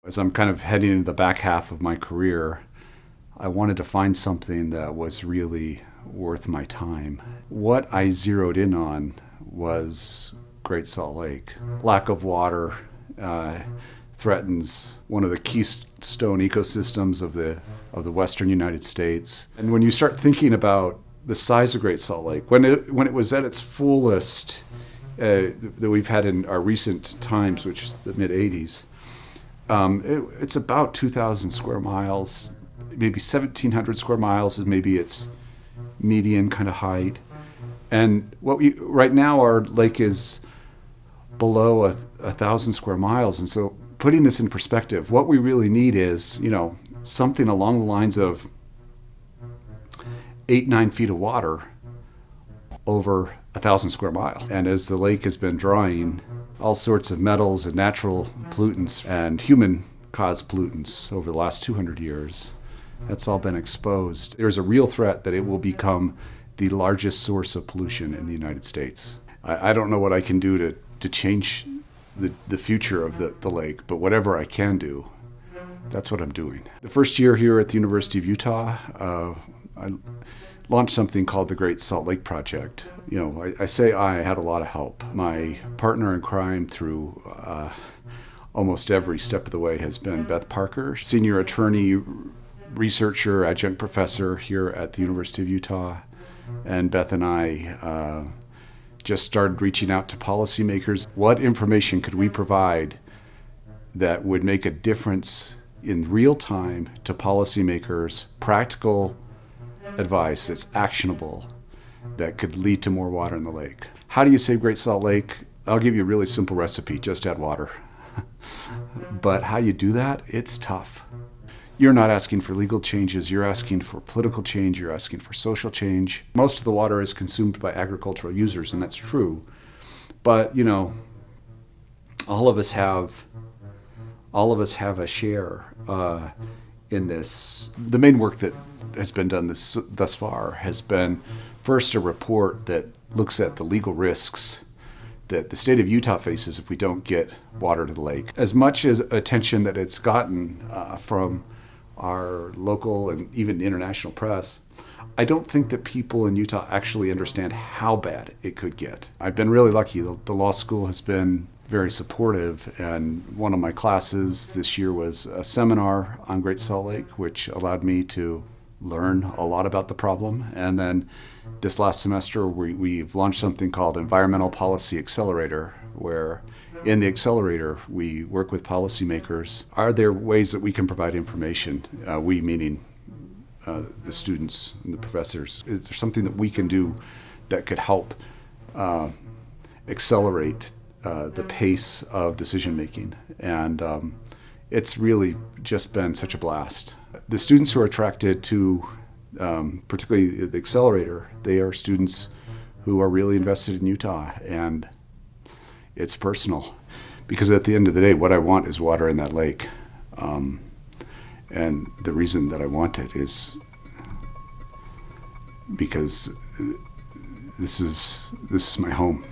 As I'm kind of heading into the back half of my career, I wanted to find something that was really worth my time. What I zeroed in on was Great Salt Lake. Lack of water threatens one of the keystone ecosystems of the western United States. And when you start thinking about the size of Great Salt Lake, when it was at its fullest that we've had in our recent times, which is the mid-'80s, it's about 2,000 square miles, maybe 1,700 square miles is maybe its median kind of height. And right now our lake is below 1,000 square miles. And so putting this in perspective, what we really need is, something along the lines of 8-9 feet of water over 1,000 square miles. And as the lake has been drying, all sorts of metals and natural pollutants and human-caused pollutants over the last 200 years, that's all been exposed. There's a real threat that it will become the largest source of pollution in the United States. I don't know what I can do to change the future of the lake, but whatever I can do, that's what I'm doing. The first year here at the University of Utah, I launched something called the Great Salt Lake Project. I say I had a lot of help. My partner in crime through almost every step of the way has been Beth Parker, senior attorney, researcher, adjunct professor here at the University of Utah. And Beth and I just started reaching out to policymakers. What information could we provide that would make a difference in real time to policymakers, practical advice that's actionable, that could lead to more water in the lake? How do you save Great Salt Lake? I'll give you a really simple recipe, just add water. But how you do that, it's tough. You're not asking for legal changes, you're asking for political change, you're asking for social change. Most of the water is consumed by agricultural users, and that's true. But, all of us have a share in this. The main work that has been done thus far has been first a report that looks at the legal risks that the state of Utah faces if we don't get water to the lake. As much as attention that it's gotten from our local and even international press, I don't think that people in Utah actually understand how bad it could get. I've been really lucky. The law school has been very supportive, and one of my classes this year was a seminar on Great Salt Lake, which allowed me to learn a lot about the problem. And then this last semester, we've launched something called Environmental Policy Accelerator, where in the Accelerator, we work with policymakers. Are there ways that we can provide information? We meaning the students and the professors. Is there something that we can do that could help accelerate the pace of decision making? And it's really just been such a blast. The students who are attracted to particularly the Accelerator, they are students who are really invested in Utah, and it's personal, because at the end of the day, what I want is water in that lake. And the reason that I want it is because this is my home.